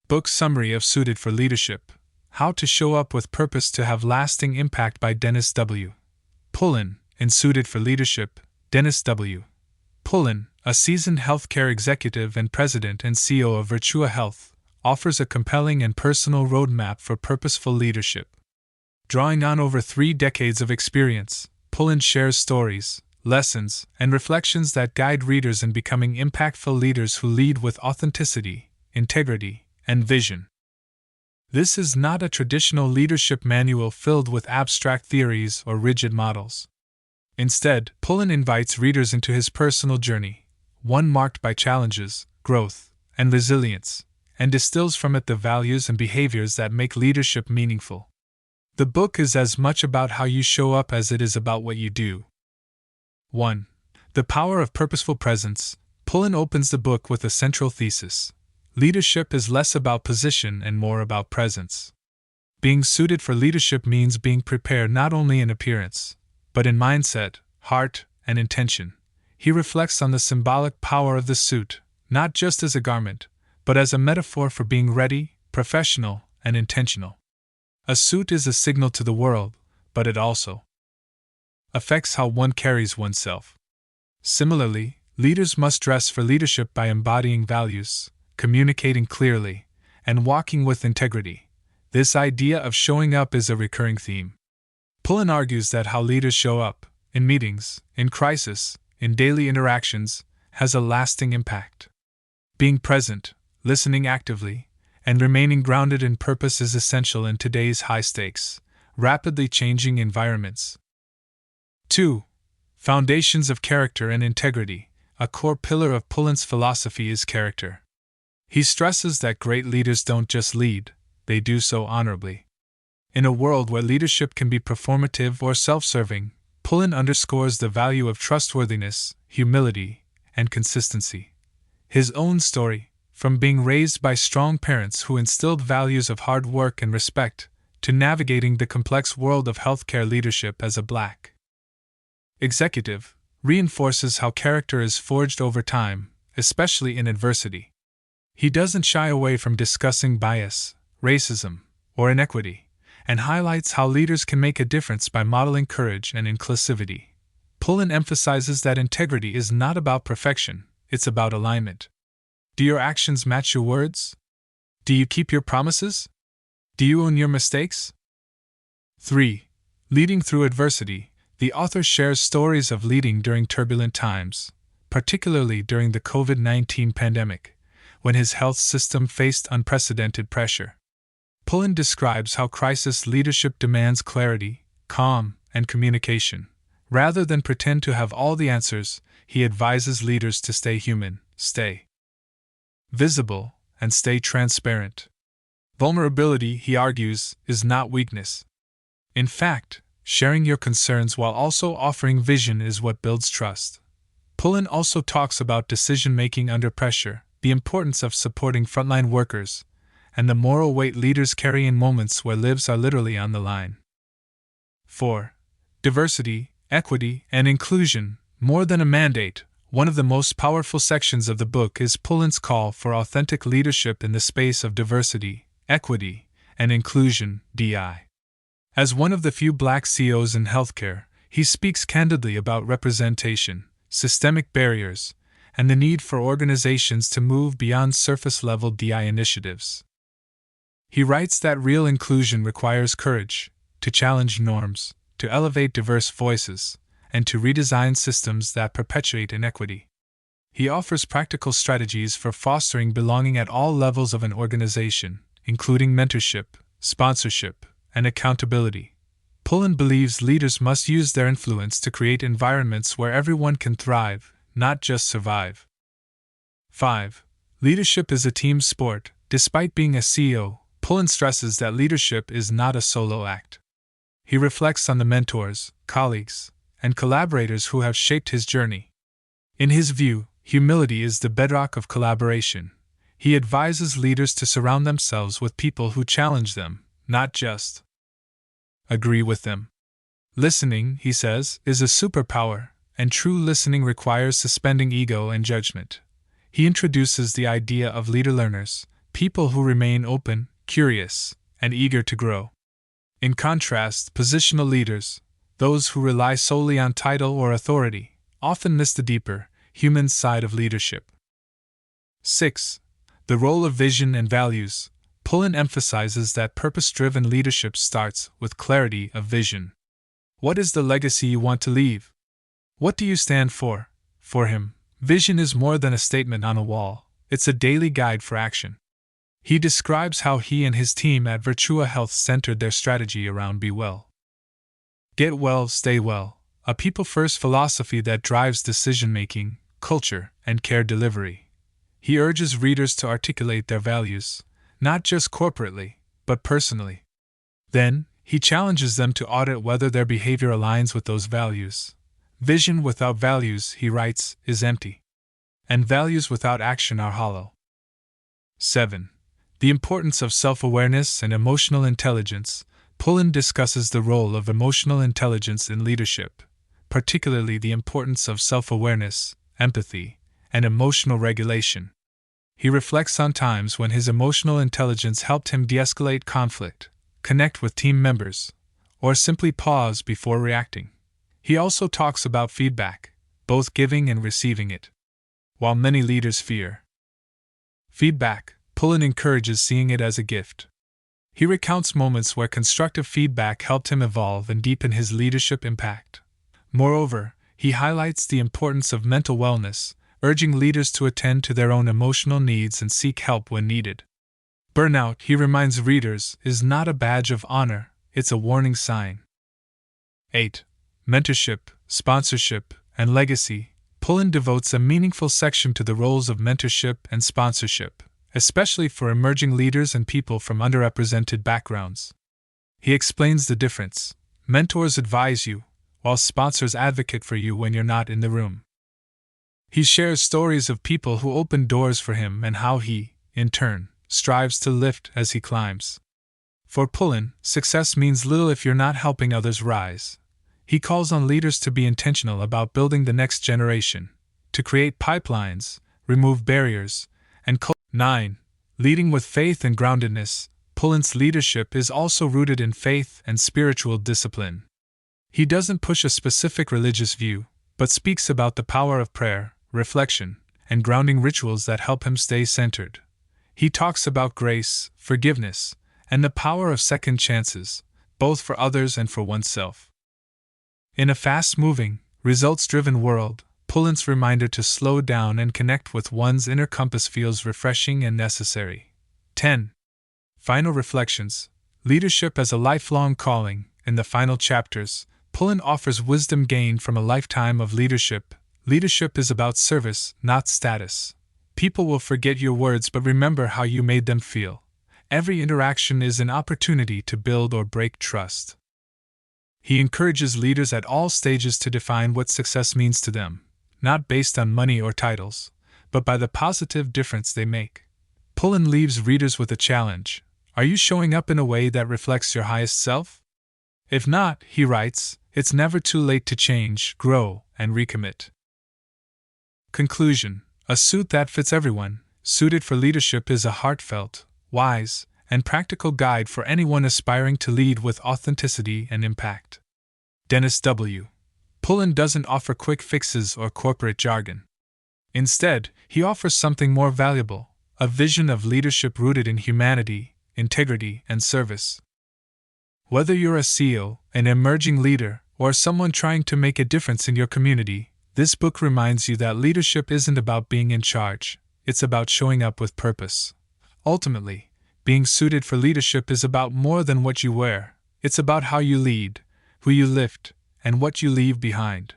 Book summary of Suited for Leadership: How to Show Up with Purpose to Have Lasting Impact by Dennis W. Pullin. In Suited for Leadership, Dennis W. Pullin, a seasoned healthcare executive and president and CEO of Virtua Health, offers a compelling and personal roadmap for purposeful leadership. Drawing on over 3 decades of experience, Pullin shares stories, lessons, and reflections that guide readers in becoming impactful leaders who lead with authenticity, integrity, and vision. This is not a traditional leadership manual filled with abstract theories or rigid models. Instead, Pullin invites readers into his personal journey, one marked by challenges, growth, and resilience, and distills from it the values and behaviors that make leadership meaningful. The book is as much about how you show up as it is about what you do. 1. The Power of Purposeful Presence. Pullin opens the book with a central thesis. Leadership is less about position and more about presence. Being suited for leadership means being prepared not only in appearance, but in mindset, heart, and intention. He reflects on the symbolic power of the suit, not just as a garment, but as a metaphor for being ready, professional, and intentional. A suit is a signal to the world, but it also affects how one carries oneself. Similarly, leaders must dress for leadership by embodying values, communicating clearly, and walking with integrity. This idea of showing up is a recurring theme. Pullin argues that how leaders show up, in meetings, in crisis, in daily interactions, has a lasting impact. Being present, listening actively, and remaining grounded in purpose is essential in today's high-stakes, rapidly changing environments. 2. Foundations of Character and Integrity. A core pillar of Pullin's philosophy is character. He stresses that great leaders don't just lead, they do so honorably. In a world where leadership can be performative or self-serving, Pullin underscores the value of trustworthiness, humility, and consistency. His own story, from being raised by strong parents who instilled values of hard work and respect, to navigating the complex world of healthcare leadership as a Black executive, reinforces how character is forged over time, especially in adversity. He doesn't shy away from discussing bias, racism, or inequity, and highlights how leaders can make a difference by modeling courage and inclusivity. Pullin emphasizes that integrity is not about perfection, it's about alignment. Do your actions match your words? Do you keep your promises? Do you own your mistakes? 3. Leading through adversity. The author shares stories of leading during turbulent times, particularly during the COVID-19 pandemic, when his health system faced unprecedented pressure. Pullin describes how crisis leadership demands clarity, calm, and communication. Rather than pretend to have all the answers, he advises leaders to stay human, stay visible, and stay transparent. Vulnerability, he argues, is not weakness. In fact, sharing your concerns while also offering vision is what builds trust. Pullin also talks about decision-making under pressure, the importance of supporting frontline workers, and the moral weight leaders carry in moments where lives are literally on the line. 4. Diversity, equity, and inclusion. More than a mandate, one of the most powerful sections of the book is Pullin's call for authentic leadership in the space of diversity, equity, and inclusion, DI. As one of the few Black CEOs in healthcare, he speaks candidly about representation, systemic barriers, and the need for organizations to move beyond surface-level DI initiatives. He writes that real inclusion requires courage, to challenge norms, to elevate diverse voices, and to redesign systems that perpetuate inequity. He offers practical strategies for fostering belonging at all levels of an organization, including mentorship, sponsorship, and accountability. Pullin believes leaders must use their influence to create environments where everyone can thrive, not just survive. 5. Leadership is a team sport. Despite being a CEO, Pullin stresses that leadership is not a solo act. He reflects on the mentors, colleagues, and collaborators who have shaped his journey. In his view, humility is the bedrock of collaboration. He advises leaders to surround themselves with people who challenge them, not just agree with them. Listening, he says, is a superpower, and true listening requires suspending ego and judgment. He introduces the idea of leader-learners, people who remain open, curious, and eager to grow. In contrast, positional leaders, those who rely solely on title or authority, often miss the deeper, human side of leadership. 6. The role of vision and values. Pullin emphasizes that purpose-driven leadership starts with clarity of vision. What is the legacy you want to leave? What do you stand for? For him, vision is more than a statement on a wall, it's a daily guide for action. He describes how he and his team at Virtua Health centered their strategy around Be Well. Get well, stay well, a people-first philosophy that drives decision-making, culture, and care delivery. He urges readers to articulate their values, not just corporately, but personally. Then, he challenges them to audit whether their behavior aligns with those values. Vision without values, he writes, is empty. And values without action are hollow. 7. The importance of self-awareness and emotional intelligence. Pullin discusses the role of emotional intelligence in leadership, particularly the importance of self-awareness, empathy, and emotional regulation. He reflects on times when his emotional intelligence helped him de-escalate conflict, connect with team members, or simply pause before reacting. He also talks about feedback, both giving and receiving it. While many leaders fear feedback, Pullin encourages seeing it as a gift. He recounts moments where constructive feedback helped him evolve and deepen his leadership impact. Moreover, he highlights the importance of mental wellness, urging leaders to attend to their own emotional needs and seek help when needed. Burnout, he reminds readers, is not a badge of honor, it's a warning sign. 8. Mentorship, sponsorship, and legacy. Pullin devotes a meaningful section to the roles of mentorship and sponsorship, especially for emerging leaders and people from underrepresented backgrounds. He explains the difference. Mentors advise you, while sponsors advocate for you when you're not in the room. He shares stories of people who opened doors for him and how he, in turn, strives to lift as he climbs. For Pullin, success means little if you're not helping others rise. He calls on leaders to be intentional about building the next generation, to create pipelines, remove barriers, and 9. Leading with faith and groundedness. Pullin's leadership is also rooted in faith and spiritual discipline. He doesn't push a specific religious view, but speaks about the power of prayer, reflection, and grounding rituals that help him stay centered. He talks about grace, forgiveness, and the power of second chances, both for others and for oneself. In a fast-moving, results-driven world, Pullin's reminder to slow down and connect with one's inner compass feels refreshing and necessary. 10. Final reflections. Leadership as a lifelong calling. In the final chapters, Pullin offers wisdom gained from a lifetime of leadership. Leadership is about service, not status. People will forget your words but remember how you made them feel. Every interaction is an opportunity to build or break trust. He encourages leaders at all stages to define what success means to them, not based on money or titles, but by the positive difference they make. Pullin leaves readers with a challenge. Are you showing up in a way that reflects your highest self? If not, he writes, it's never too late to change, grow, and recommit. Conclusion. A suit that fits everyone, Suited for Leadership is a heartfelt, wise, and practical guide for anyone aspiring to lead with authenticity and impact. Dennis W. Pullin doesn't offer quick fixes or corporate jargon. Instead, he offers something more valuable, a vision of leadership rooted in humanity, integrity, and service. Whether you're a CEO, an emerging leader, or someone trying to make a difference in your community, this book reminds you that leadership isn't about being in charge, it's about showing up with purpose. Ultimately, being suited for leadership is about more than what you wear, it's about how you lead, who you lift, and what you leave behind.